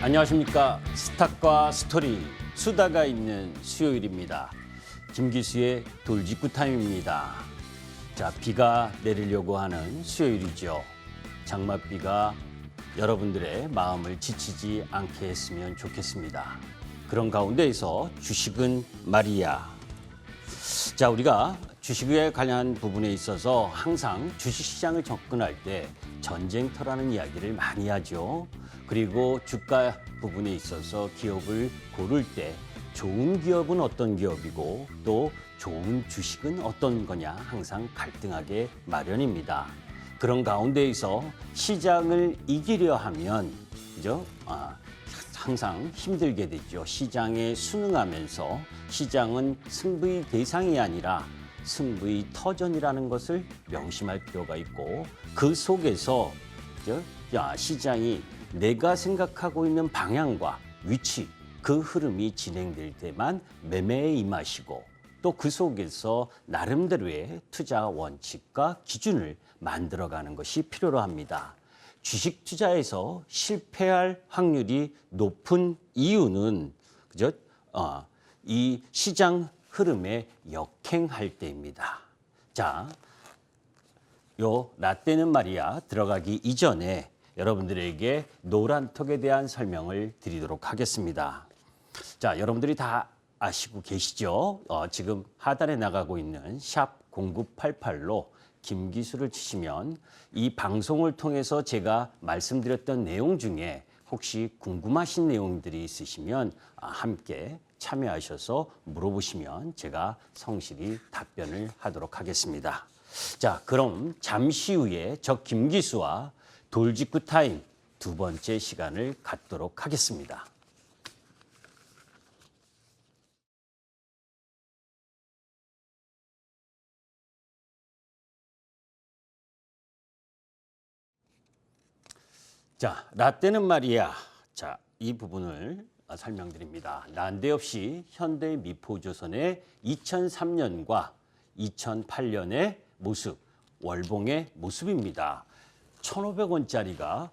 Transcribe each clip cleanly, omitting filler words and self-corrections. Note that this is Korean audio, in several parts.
안녕하십니까. 스탁과 스토리, 수다가 있는 수요일입니다. 김기수의 돌직구 타임입니다. 자, 비가 내리려고 하는 수요일이죠. 장맛비가 여러분들의 마음을 지치지 않게 했으면 좋겠습니다. 그런 가운데에서 주식은 말이야. 자, 우리가 주식에 관한 부분에 있어서 항상 주식시장을 접근할 때 전쟁터라는 이야기를 많이 하죠. 그리고 주가 부분에 있어서 기업을 고를 때 좋은 기업은 어떤 기업이고 또 좋은 주식은 어떤 거냐 항상 갈등하게 마련입니다. 그런 가운데에서 시장을 이기려 하면 그죠? 항상 힘들게 되죠. 시장에 순응하면서 시장은 승부의 대상이 아니라 승부의 터전이라는 것을 명심할 필요가 있고 그 속에서 시장이 내가 생각하고 있는 방향과 위치, 그 흐름이 진행될 때만 매매에 임하시고 또 그 속에서 나름대로의 투자 원칙과 기준을 만들어가는 것이 필요로 합니다. 주식 투자에서 실패할 확률이 높은 이유는 그죠? 이 시장 흐름에 역행할 때입니다. 자, 요 라떼는 말이야 들어가기 이전에 여러분들에게 노란톡에 대한 설명을 드리도록 하겠습니다. 자, 여러분들이 다 아시고 계시죠? 지금 하단에 나가고 있는 샵 0988로 김기수를 치시면 이 방송을 통해서 제가 말씀드렸던 내용 중에 혹시 궁금하신 내용들이 있으시면 함께 참여하셔서 물어보시면 제가 성실히 답변을 하도록 하겠습니다. 자, 그럼 잠시 후에 저 김기수와 돌직구 타임 두 번째 시간을 갖도록 하겠습니다. 자, 라떼는 말이야. 자, 이 부분을 설명드립니다. 난데없이 현대미포조선의 2003년과 2008년의 모습, 월봉의 모습입니다. 1,500원짜리가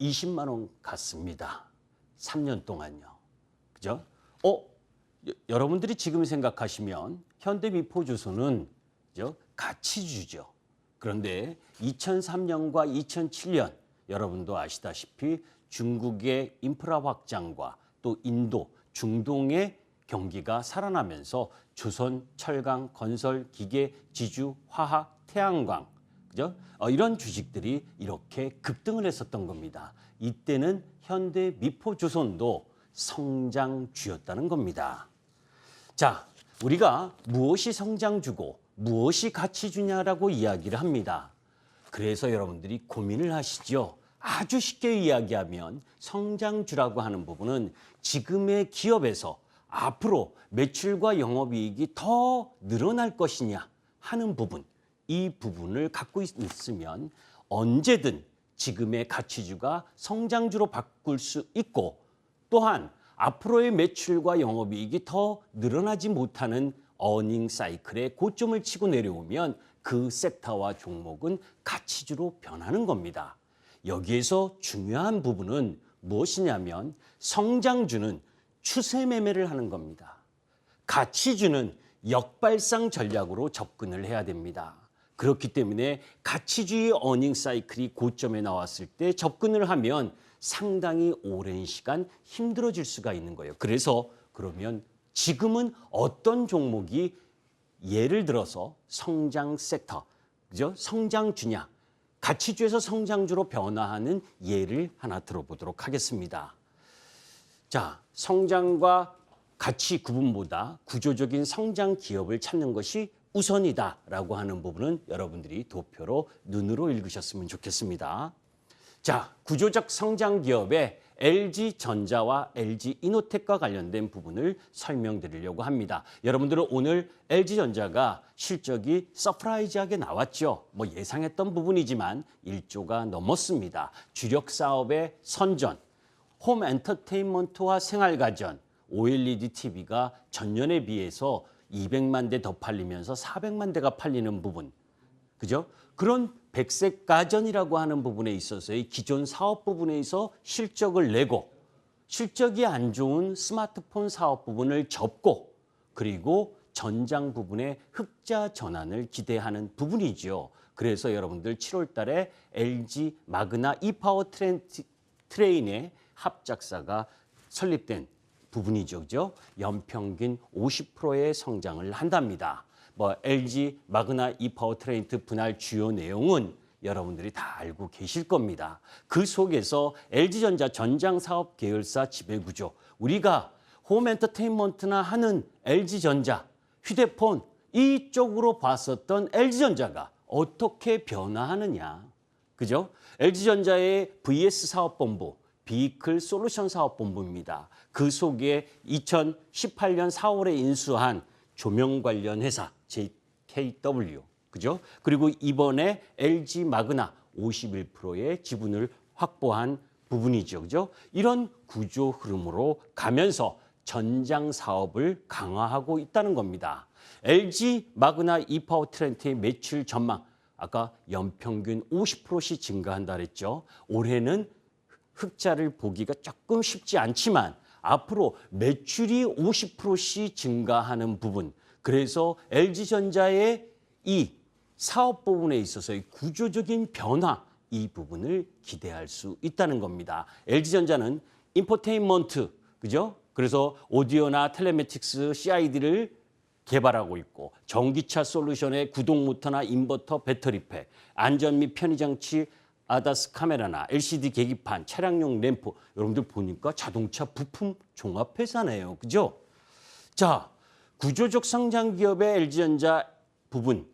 20만 원 갔습니다. 3년 동안요. 그죠? 여러분들이 지금 생각하시면 현대미포조선은 그죠? 가치주죠. 그런데 2003년과 2007년 여러분도 아시다시피 중국의 인프라 확장과 또 인도, 중동의 경기가 살아나면서 조선, 철강, 건설, 기계, 지주, 화학, 태양광 그죠? 이런 주식들이 이렇게 급등을 했었던 겁니다. 이때는 현대미포조선도 성장주였다는 겁니다. 자, 우리가 무엇이 성장주고 무엇이 가치주냐라고 이야기를 합니다. 그래서 여러분들이 고민을 하시죠. 아주 쉽게 이야기하면 성장주라고 하는 부분은 지금의 기업에서 앞으로 매출과 영업이익이 더 늘어날 것이냐 하는 부분, 이 부분을 갖고 있으면 언제든 지금의 가치주가 성장주로 바꿀 수 있고 또한 앞으로의 매출과 영업이익이 더 늘어나지 못하는 어닝 사이클의 고점을 치고 내려오면 그 섹터와 종목은 가치주로 변하는 겁니다. 여기에서 중요한 부분은 무엇이냐면 성장주는 추세 매매를 하는 겁니다. 가치주는 역발상 전략으로 접근을 해야 됩니다. 그렇기 때문에 가치주의 어닝 사이클이 고점에 나왔을 때 접근을 하면 상당히 오랜 시간 힘들어질 수가 있는 거예요. 그래서 그러면 지금은 어떤 종목이 예를 들어서 성장 섹터, 그죠? 성장주냐, 가치주에서 성장주로 변화하는 예를 하나 들어보도록 하겠습니다. 자, 성장과 가치 구분보다 구조적인 성장 기업을 찾는 것이 우선이다라고 하는 부분은 여러분들이 도표로 눈으로 읽으셨으면 좋겠습니다. 자, 구조적 성장 기업의 LG전자와 LG이노텍과 관련된 부분을 설명드리려고 합니다. 여러분들은 오늘 LG전자가 실적이 서프라이즈하게 나왔죠. 뭐 예상했던 부분이지만 1조가 넘었습니다. 주력 사업의 선전, 홈 엔터테인먼트와 생활가전, OLED TV가 전년에 비해서 200만 대 더 팔리면서 400만 대가 팔리는 부분. 그죠? 그런 백색 가전이라고 하는 부분에 있어서의 기존 사업 부분에서 실적을 내고 실적이 안 좋은 스마트폰 사업 부분을 접고 그리고 전장 부분의 흑자 전환을 기대하는 부분이죠. 그래서 여러분들 7월 달에 LG 마그나 이파워 트레인의 합작사가 설립된 부분이죠. 그죠? 연평균 50%의 성장을 한답니다. 뭐 LG 마그나 이파워 트레인 분할 주요 내용은 여러분들이 다 알고 계실 겁니다. 그 속에서 LG전자 전장사업 계열사 지배구조, 우리가 홈 엔터테인먼트나 하는 LG전자, 휴대폰 이쪽으로 봤었던 LG전자가 어떻게 변화하느냐. 그죠? LG전자의 VS 사업본부, 비클 솔루션 사업본부입니다. 그 속에 2018년 4월에 인수한 조명 관련 회사 JKW, 그죠? 그리고 이번에 LG 마그나 51%의 지분을 확보한 부분이죠. 그죠? 이런 구조 흐름으로 가면서 전장 사업을 강화하고 있다는 겁니다. LG 마그나 이파워 트렌트의 매출 전망, 아까 연평균 50%씩 증가한다 그랬죠. 올해는 흑자를 보기가 조금 쉽지 않지만 앞으로 매출이 50%씩 증가하는 부분, 그래서 LG전자의 이 사업 부분에 있어서의 구조적인 변화, 이 부분을 기대할 수 있다는 겁니다. LG전자는 인포테인먼트, 그죠? 그래서 오디오나 텔레매틱스, CID를 개발하고 있고 전기차 솔루션의 구동 모터나 인버터, 배터리팩, 안전 및 편의 장치, 아다스 카메라나 LCD 계기판, 차량용 램프, 여러분들 보니까 자동차 부품 종합회사네요. 그죠? 자, 구조적 성장 기업의 LG전자 부분,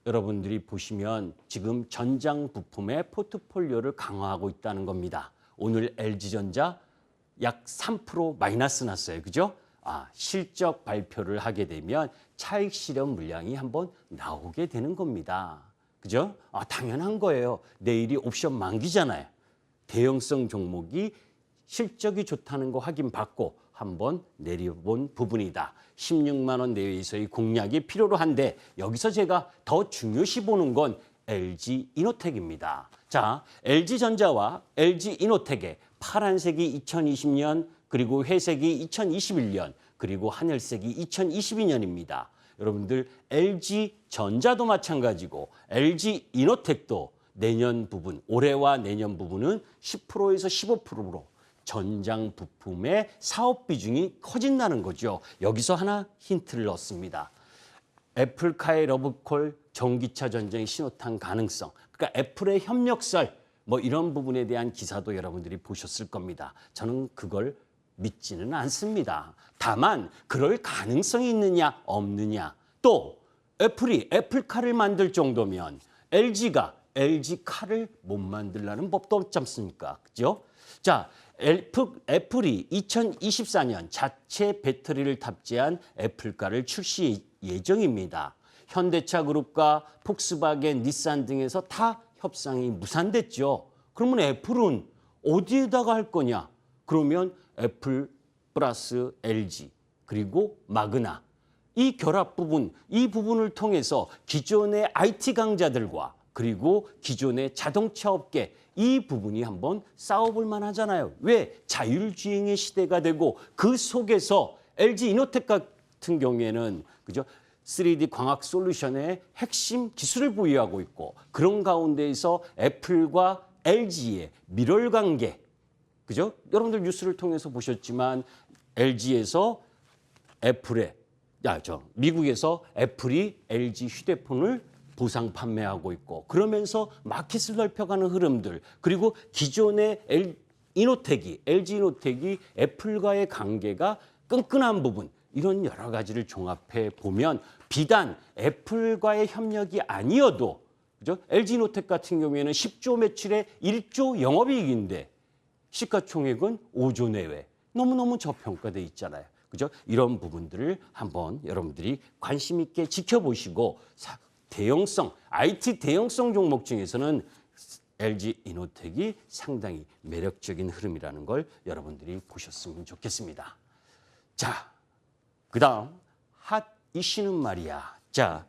여러분들이 보시면 지금 전장 부품의 포트폴리오를 강화하고 있다는 겁니다. 오늘 LG전자 약 3% 마이너스 났어요. 그죠? 실적 발표를 하게 되면 차익 실현 물량이 한번 나오게 되는 겁니다. 그죠? 당연한 거예요. 내일이 옵션 만기잖아요. 대형성 종목이 실적이 좋다는 거 확인받고 한번 내려본 부분이다. 16만 원 내외에서의 공략이 필요로 한데 여기서 제가 더 중요시 보는 건 LG 이노텍입니다. 자, LG전자와 LG 이노텍의 파란색이 2020년, 그리고 회색이 2021년, 그리고 하늘색이 2022년입니다. 여러분들 LG전자도 마찬가지고 LG 이노텍도 내년 부분, 올해와 내년 부분은 10%에서 15%로 전장 부품의 사업 비중이 커진다는 거죠. 여기서 하나 힌트를 넣습니다. 애플카의 러브콜, 전기차 전쟁 신호탄 가능성, 그러니까 애플의 협력설, 뭐 이런 부분에 대한 기사도 여러분들이 보셨을 겁니다. 저는 그걸 믿지는 않습니다. 다만 그럴 가능성이 있느냐 없느냐, 또 애플이 애플카를 만들 정도면 LG가 LG카를 못 만들라는 법도 없지 않습니까? 그죠? 자, 애플이 2024년 자체 배터리를 탑재한 애플카를 출시 예정입니다. 현대차 그룹과 폭스바겐, 닛산 등에서 다 협상이 무산됐죠. 그러면 애플은 어디에다가 할 거냐? 그러면 애플 플러스 LG 그리고 마그나, 이 결합 부분, 이 부분을 통해서 기존의 IT 강자들과 그리고 기존의 자동차 업계, 이 부분이 한번 싸워볼 만하잖아요. 왜? 자율주행의 시대가 되고 그 속에서 LG 이노텍 같은 경우에는 그죠? 3D 광학 솔루션의 핵심 기술을 보유하고 있고, 그런 가운데에서 애플과 LG의 밀월 관계, 그죠? 여러분들 뉴스를 통해서 보셨지만 LG에서 미국에서 애플이 LG 휴대폰을 보상 판매하고 있고, 그러면서 마켓을 넓혀가는 흐름들, 그리고 기존의 LG 이노텍이 애플과의 관계가 끈끈한 부분, 이런 여러 가지를 종합해 보면 비단 애플과의 협력이 아니어도, 그죠? LG 이노텍 같은 경우에는 10조 매출에 1조 영업이익인데 시가총액은 5조 내외, 너무너무 저평가돼 있잖아요. 그죠? 이런 부분들을 한번 여러분들이 관심 있게 지켜보시고, 대형성, IT 대형성 종목 중에서는 LG 이노텍이 상당히 매력적인 흐름이라는 걸 여러분들이 보셨으면 좋겠습니다. 자, 그다음 핫 이슈는 말이야. 자,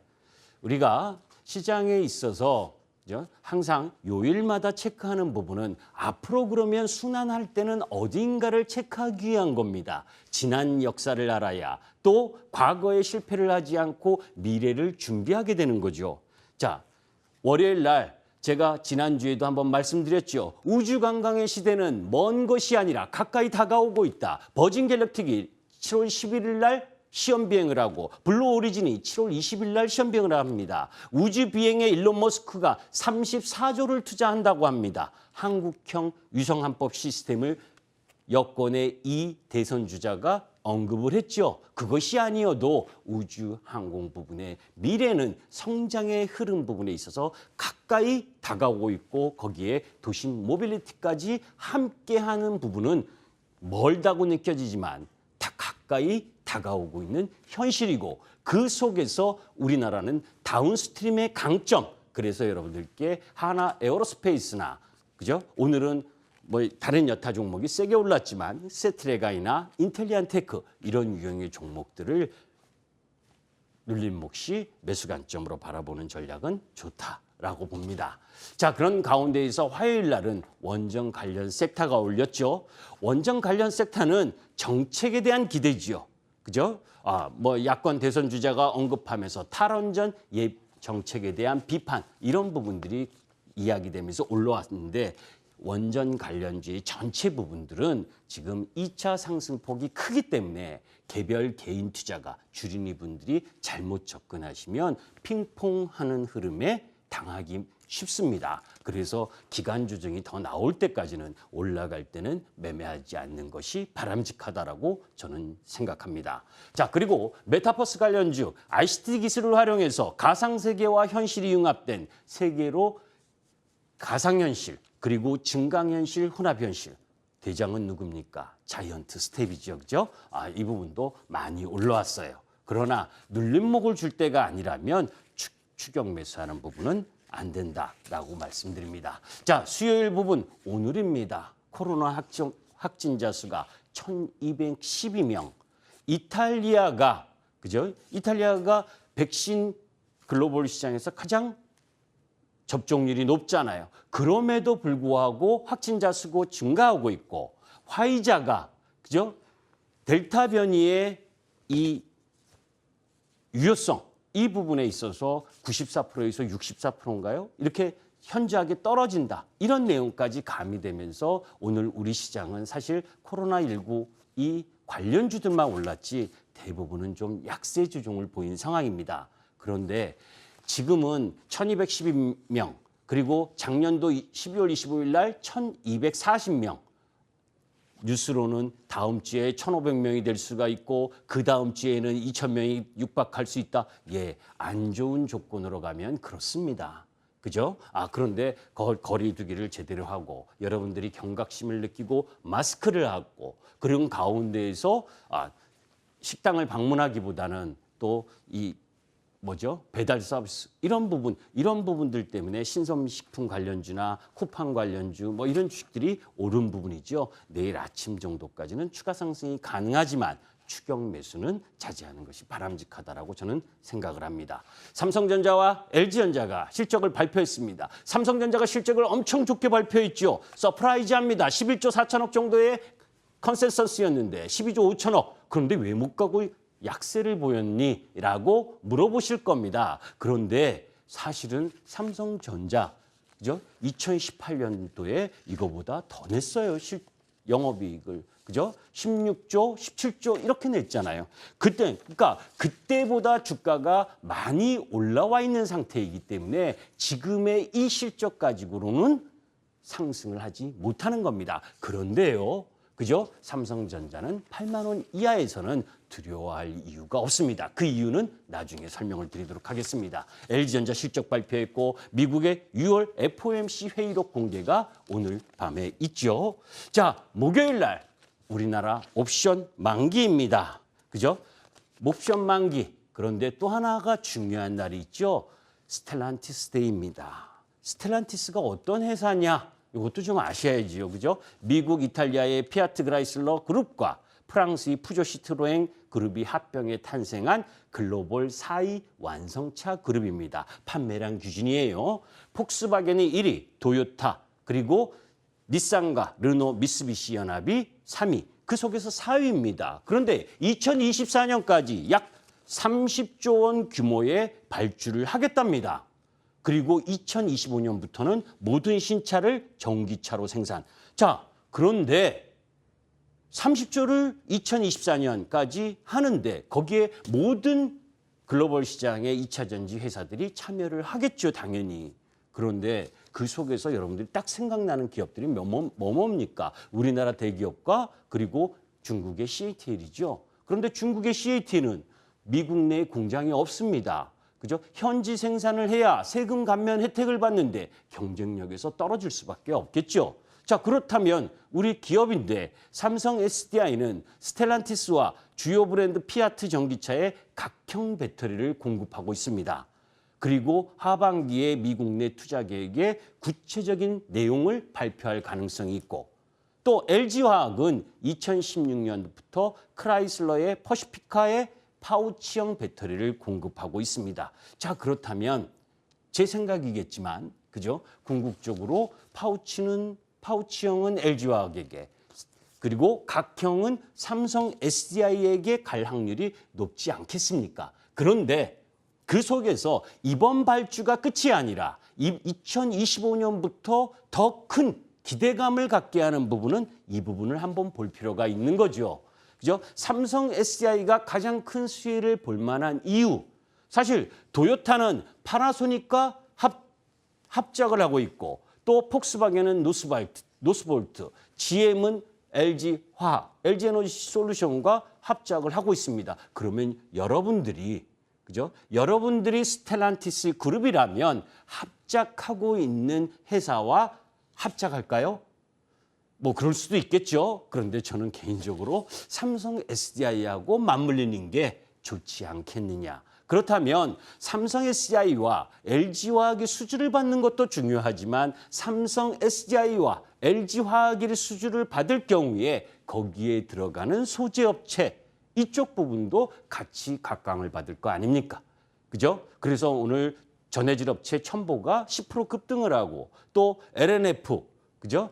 우리가 시장에 있어서 그죠? 항상 요일마다 체크하는 부분은 앞으로 그러면 순환할 때는 어딘가를 체크하기 위한 겁니다. 지난 역사를 알아야 또 과거의 실패를 하지 않고 미래를 준비하게 되는 거죠. 자, 월요일 날 제가 지난주에도 한번 말씀드렸죠. 우주관광의 시대는 먼 것이 아니라 가까이 다가오고 있다. 버진 갤럭틱이 7월 11일 날 시험 비행을 하고 블루 오리진이 7월 20일 날 시험 비행을 합니다. 우주 비행에 일론 머스크가 34조를 투자한다고 합니다. 한국형 위성함법 시스템을 여권의 이 대선 주자가 언급을 했죠. 그것이 아니어도 우주 항공 부분의 미래는 성장의 흐름 부분에 있어서 가까이 다가오고 있고 거기에 도심 모빌리티까지 함께하는 부분은 멀다고 느껴지지만 다 가까이 다가오고 있는 현실이고 그 속에서 우리나라는 다운스트림의 강점, 그래서 여러분들께 하나 에어로스페이스나 그죠? 오늘은 뭐 다른 여타 종목이 세게 올랐지만 세트레가이나 인텔리안테크 이런 유형의 종목들을 눌림 몫이 매수 관점으로 바라보는 전략은 좋다라고 봅니다. 자, 그런 가운데에서 화요일 날은 원전 관련 섹터가 올렸죠. 원전 관련 섹터는 정책에 대한 기대지요. 그죠? 뭐 야권 대선 주자가 언급하면서 탈원전 정책에 대한 비판 이런 부분들이 이야기되면서 올라왔는데 원전 관련주의 전체 부분들은 지금 2차 상승폭이 크기 때문에 개별 개인 투자가 주린이 분들이 잘못 접근하시면 핑퐁하는 흐름에 당하기 쉽습니다. 그래서 기간 조정이 더 나올 때까지는 올라갈 때는 매매하지 않는 것이 바람직하다라고 저는 생각합니다. 자, 그리고 메타버스 관련주 ICT 기술을 활용해서 가상세계와 현실이 융합된 세계로 가상현실 그리고 증강현실, 혼합현실. 대장은 누굽니까? 자이언트 스텝이죠. 그죠? 이 부분도 많이 올라왔어요. 그러나 눌림목을 줄 때가 아니라면 추격 매수하는 부분은 안 된다라고 말씀드립니다. 자, 수요일 부분 오늘입니다. 코로나 확진자 수가 1,212명. 이탈리아가 그죠? 이탈리아가 백신 글로벌 시장에서 가장 접종률이 높잖아요. 그럼에도 불구하고 확진자 수가 증가하고 있고 화이자가 그죠? 델타 변이의 이 유효성 이 부분에 있어서 94%에서 64%인가요? 이렇게 현저하게 떨어진다. 이런 내용까지 가미되면서 오늘 우리 시장은 사실 코로나19 이 관련주들만 올랐지 대부분은 좀 약세 주종을 보인 상황입니다. 그런데 지금은 1,212명 그리고 작년도 12월 25일 날 1,240명 뉴스로는 다음 주에 1,500명이 될 수가 있고 그 다음 주에는 2,000명이 육박할 수 있다. 예, 안 좋은 조건으로 가면 그렇습니다. 그죠? 그런데 거리 두기를 제대로 하고 여러분들이 경각심을 느끼고 마스크를 하고 그런 가운데에서 식당을 방문하기보다는 또 배달 서비스 이런 부분들 때문에 신선식품 관련주나 쿠팡 관련주 뭐 이런 주식들이 오른 부분이죠. 내일 아침 정도까지는 추가 상승이 가능하지만 추격 매수는 자제하는 것이 바람직하다라고 저는 생각을 합니다. 삼성전자와 LG전자가 실적을 발표했습니다. 삼성전자가 실적을 엄청 좋게 발표했죠. 서프라이즈합니다. 11조 4천억 정도의 컨센서스였는데 12조 5천억. 그런데 왜 못 가고 약세를 보였니? 라고 물어보실 겁니다. 그런데 사실은 삼성전자, 그죠? 2018년도에 이거보다 더 냈어요. 영업이익을. 그죠? 16조, 17조 이렇게 냈잖아요. 그러니까 그때보다 주가가 많이 올라와 있는 상태이기 때문에 지금의 이 실적 가지고는 상승을 하지 못하는 겁니다. 그런데요. 그죠? 삼성전자는 8만 원 이하에서는 두려워할 이유가 없습니다. 그 이유는 나중에 설명을 드리도록 하겠습니다. LG전자 실적 발표했고 미국의 6월 FOMC 회의록 공개가 오늘 밤에 있죠. 자, 목요일 날 우리나라 옵션 만기입니다. 그죠? 옵션 만기. 그런데 또 하나가 중요한 날이 있죠. 스텔란티스 데이입니다. 스텔란티스가 어떤 회사냐? 이것도 좀 아셔야지요. 그죠? 미국, 이탈리아의 피아트 그라이슬러 그룹과 프랑스의 푸조 시트로엥 그룹이 합병해 탄생한 글로벌 4위 완성차 그룹입니다. 판매량 규진이에요. 폭스바겐이 1위, 도요타, 그리고 닛산과 르노, 미쓰비시 연합이 3위, 그 속에서 4위입니다. 그런데 2024년까지 약 30조 원 규모의 발주를 하겠답니다. 그리고 2025년부터는 모든 신차를 전기차로 생산. 자, 그런데 30조를 2024년까지 하는데 거기에 모든 글로벌 시장의 2차 전지 회사들이 참여를 하겠죠, 당연히. 그런데 그 속에서 여러분들이 딱 생각나는 기업들이 뭡니까? 우리나라 대기업과 그리고 중국의 CATL이죠. 그런데 중국의 CATL은 미국 내에 공장이 없습니다. 그죠? 현지 생산을 해야 세금 감면 혜택을 받는데 경쟁력에서 떨어질 수밖에 없겠죠. 자, 그렇다면 우리 기업인데 삼성 SDI는 스텔란티스와 주요 브랜드 피아트 전기차에 각형 배터리를 공급하고 있습니다. 그리고 하반기에 미국 내 투자 계획에 구체적인 내용을 발표할 가능성이 있고, 또 LG화학은 2016년부터 크라이슬러의 퍼시피카에 파우치형 배터리를 공급하고 있습니다. 자, 그렇다면 제 생각이겠지만, 그죠? 궁극적으로 파우치형은 LG화학에게, 그리고 각형은 삼성 SDI에게 갈 확률이 높지 않겠습니까? 그런데 그 속에서 이번 발주가 끝이 아니라 2025년부터 더 큰 기대감을 갖게 하는 부분은 이 부분을 한번 볼 필요가 있는 거죠. 그죠? 삼성 SDI가 가장 큰 수혜를 볼 만한 이유. 사실 도요타는 파나소닉과 합작을 하고 있고, 또 폭스바겐은 노스볼트, GM은 LG화학, LG에너지솔루션과 합작을 하고 있습니다. 그러면 여러분들이, 그죠? 여러분들이 스텔란티스 그룹이라면 합작하고 있는 회사와 합작할까요? 뭐 그럴 수도 있겠죠. 그런데 저는 개인적으로 삼성 SDI하고 맞물리는 게 좋지 않겠느냐. 그렇다면 삼성 SDI와 LG화학이 수주를 받는 것도 중요하지만 삼성 SDI와 LG화학이 수주를 받을 경우에 거기에 들어가는 소재업체, 이쪽 부분도 같이 각광을 받을 거 아닙니까? 그죠? 그래서 오늘 전해질 업체 첨보가 10% 급등을 하고, 또 LNF, 그죠?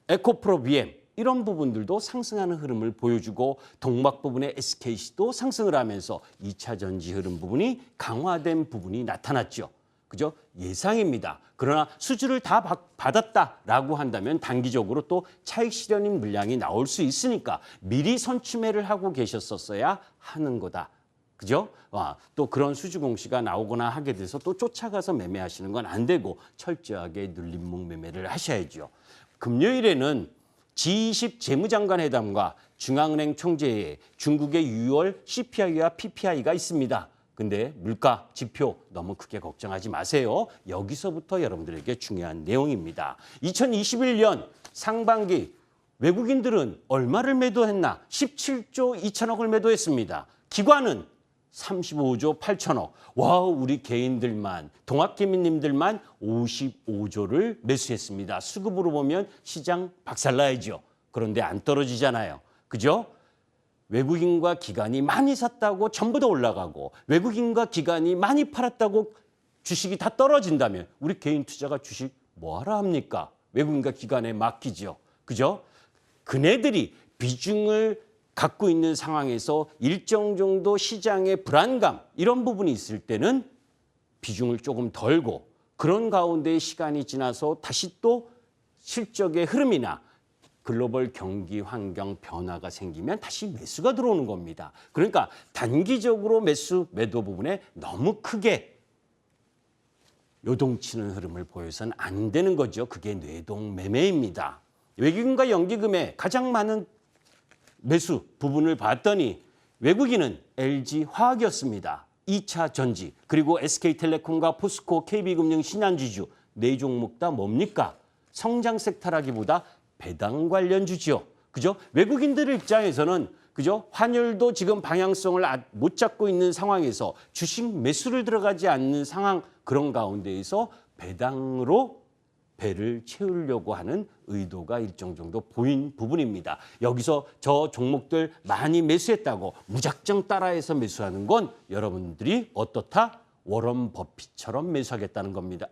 에코프로 BM, 이런 부분들도 상승하는 흐름을 보여주고, 동막 부분의 SKC도 상승을 하면서 2차 전지 흐름 부분이 강화된 부분이 나타났죠. 그죠? 예상입니다. 그러나 수주를 다 받았다라고 한다면 단기적으로 또 차익 실현인 물량이 나올 수 있으니까 미리 선추매를 하고 계셨었어야 하는 거다. 그죠? 또 그런 수주 공시가 나오거나 하게 돼서 또 쫓아가서 매매하시는 건 안 되고 철저하게 눌림목 매매를 하셔야죠. 금요일에는 G20 재무장관 회담과 중앙은행 총재회, 중국의 6월 CPI와 PPI가 있습니다. 근데 물가 지표 너무 크게 걱정하지 마세요. 여기서부터 여러분들에게 중요한 내용입니다. 2021년 상반기 외국인들은 얼마를 매도했나? 17조 2천억을 매도했습니다. 기관은 35조 8천억. 와우, 우리 개인들만, 동학개미님들만 55조를 매수했습니다. 수급으로 보면 시장 박살나야죠. 그런데 안 떨어지잖아요. 그죠? 외국인과 기관이 많이 샀다고 전부 다 올라가고, 외국인과 기관이 많이 팔았다고 주식이 다 떨어진다면 우리 개인 투자가 주식 뭐하러 합니까? 외국인과 기관에 맡기죠. 그죠? 그네들이 비중을 갖고 있는 상황에서 일정 정도 시장의 불안감, 이런 부분이 있을 때는 비중을 조금 덜고, 그런 가운데 시간이 지나서 다시 또 실적의 흐름이나 글로벌 경기 환경 변화가 생기면 다시 매수가 들어오는 겁니다. 그러니까 단기적으로 매도 부분에 너무 크게 요동치는 흐름을 보여서는 안 되는 거죠. 그게 뇌동 매매입니다. 외국인과 연기금에 가장 많은 매수 부분을 봤더니 외국인은 LG화학이었습니다. 2차 전지, 그리고 SK텔레콤과 포스코, KB금융, 신한지주, 네 종목 다 뭡니까? 성장 섹터라기보다 배당 관련주죠. 그죠? 외국인들 입장에서는, 그죠? 환율도 지금 방향성을 못 잡고 있는 상황에서 주식 매수를 들어가지 않는 상황, 그런 가운데에서 배당으로 배를 채우려고 하는 의도가 일정 정도 보인 부분입니다. 여기서 저 종목들 많이 매수했다고 무작정 따라해서 매수하는 건 여러분들이 어떻다? 워런 버핏처럼 매수하겠다는 겁니다.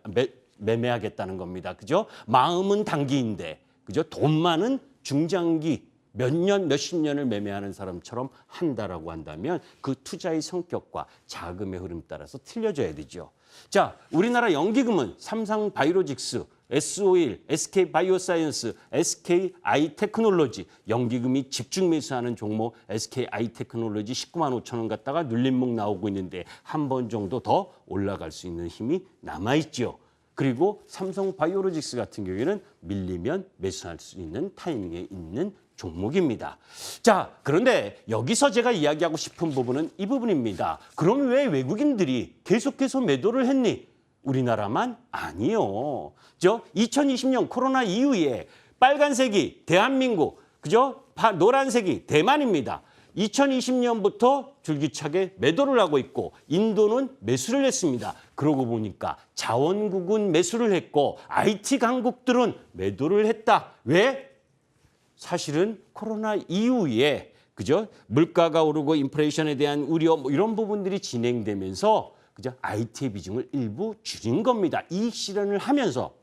매매하겠다는 겁니다. 그죠? 마음은 단기인데, 그죠? 돈만은 중장기 몇 년, 몇십 년을 매매하는 사람처럼 한다라고 한다면 그 투자의 성격과 자금의 흐름 따라서 틀려져야 되죠. 자, 우리나라 연기금은 삼성바이오로직스, S-오일, SK바이오사이언스, SK아이테크놀로지, 연기금이 집중 매수하는 종목 SK아이테크놀로지 19만 5천 원 갖다가 눌림목 나오고 있는데 한 번 정도 더 올라갈 수 있는 힘이 남아있죠. 그리고 삼성바이오로직스 같은 경우에는 밀리면 매수할 수 있는 타이밍에 있는 종목입니다. 자, 그런데 여기서 제가 이야기하고 싶은 부분은 이 부분입니다. 그럼 왜 외국인들이 계속해서 매도를 했니? 우리나라만? 아니요. 2020년 코로나 이후에 빨간색이 대한민국, 그죠? 노란색이 대만입니다. 2020년부터 줄기차게 매도를 하고 있고 인도는 매수를 했습니다. 그러고 보니까 자원국은 매수를 했고 IT 강국들은 매도를 했다. 왜? 사실은 코로나 이후에 그죠? 물가가 오르고 인플레이션에 대한 우려 이런 부분들이 진행되면서 그죠? IT의 비중을 일부 줄인 겁니다. 이익 실현을 하면서.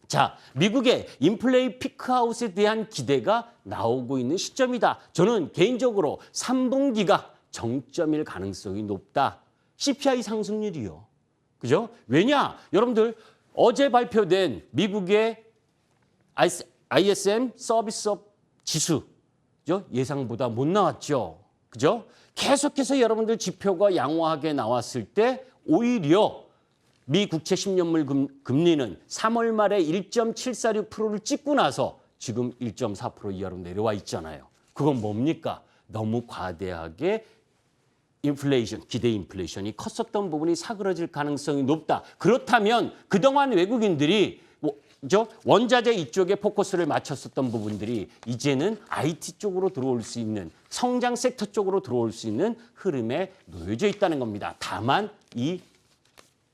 자, 미국의 인플레이 피크아웃에 대한 기대가 나오고 있는 시점이다. 저는 개인적으로 3분기가 정점일 가능성이 높다. CPI 상승률이요. 그죠? 왜냐? 여러분들 어제 발표된 미국의 ISM 서비스업 지수 예상보다 못 나왔죠. 그죠? 계속해서 여러분들 지표가 양호하게 나왔을 때 오히려 미 국채 10년물 금리는 3월 말에 1.746%를 찍고 나서 지금 1.4% 이하로 내려와 있잖아요. 그건 뭡니까? 너무 과대하게 인플레이션, 기대 인플레이션이 컸었던 부분이 사그러질 가능성이 높다. 그렇다면 그동안 외국인들이 원자재 이쪽에 포커스를 맞췄었던 부분들이 이제는 IT 쪽으로 들어올 수 있는 성장 섹터 쪽으로 들어올 수 있는 흐름에 놓여져 있다는 겁니다. 다만 이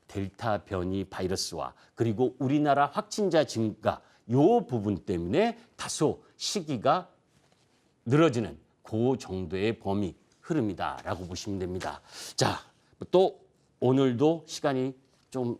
델타 변이 바이러스와 그리고 우리나라 확진자 증가 요 부분 때문에 다소 시기가 늘어지는 그 정도의 범위 흐름이다라고 보시면 됩니다. 자, 또 오늘도 시간이 좀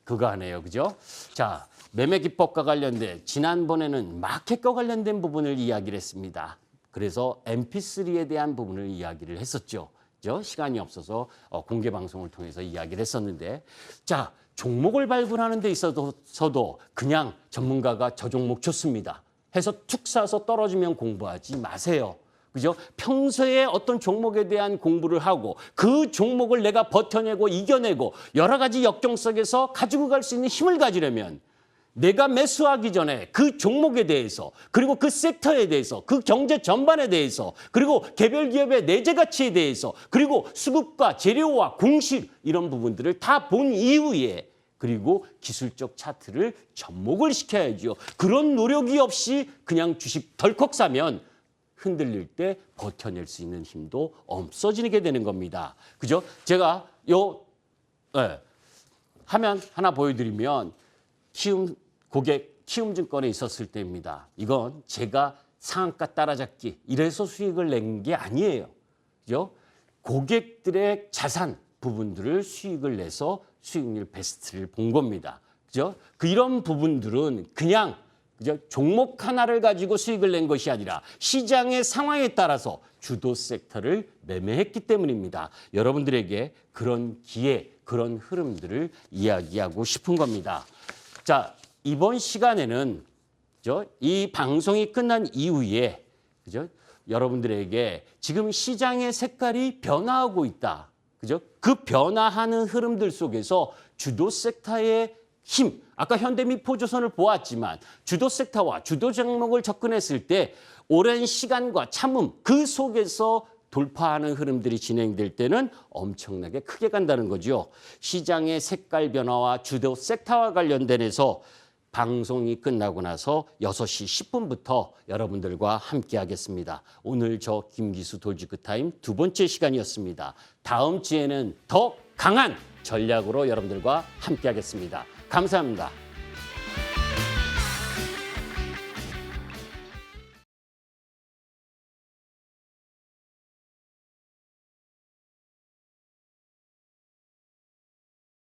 그거하네요. 그죠? 자, 매매 기법과 관련된 지난번에는 마켓과 관련된 부분을 이야기를 했습니다. 그래서 MP3에 대한 부분을 이야기를 했었죠. 그죠? 시간이 없어서 공개 방송을 통해서 이야기를 했었는데 자, 종목을 발굴하는 데 있어서도 그냥 전문가가 저 종목 좋습니다 해서 툭 사서 떨어지면 공부하지 마세요. 그죠? 평소에 어떤 종목에 대한 공부를 하고 그 종목을 내가 버텨내고 이겨내고 여러 가지 역경 속에서 가지고 갈 수 있는 힘을 가지려면 내가 매수하기 전에 그 종목에 대해서 그리고 그 섹터에 대해서 그 경제 전반에 대해서 그리고 개별 기업의 내재 가치에 대해서 그리고 수급과 재료와 공실 이런 부분들을 다 본 이후에 그리고 기술적 차트를 접목을 시켜야죠. 그런 노력이 없이 그냥 주식 덜컥 사면 흔들릴 때 버텨낼 수 있는 힘도 없어지게 되는 겁니다. 그죠? 제가 화면 하나 보여드리면 키움증권에 있었을 때입니다. 이건 제가 상한가 따라잡기 이래서 수익을 낸 게 아니에요. 그죠? 고객들의 자산 부분들을 수익을 내서 수익률 베스트를 본 겁니다. 그죠? 이런 부분들은 그냥 그죠? 종목 하나를 가지고 수익을 낸 것이 아니라 시장의 상황에 따라서 주도 섹터를 매매했기 때문입니다. 여러분들에게 그런 기회, 그런 흐름들을 이야기하고 싶은 겁니다. 자, 이번 시간에는 그죠? 이 방송이 끝난 이후에 그죠? 여러분들에게 지금 시장의 색깔이 변화하고 있다. 그죠? 그 변화하는 흐름들 속에서 주도 섹터의 힘, 아까 현대미포조선을 보았지만 주도 섹터와 주도 종목을 접근했을 때 오랜 시간과 참음 그 속에서 돌파하는 흐름들이 진행될 때는 엄청나게 크게 간다는 거죠. 시장의 색깔 변화와 주도 섹터와 관련돼서 방송이 끝나고 나서 6시 10분부터 여러분들과 함께 하겠습니다. 오늘 저 김기수 돌직구타임 두 번째 시간이었습니다. 다음 주에는 더 강한 전략으로 여러분들과 함께 하겠습니다. 감사합니다.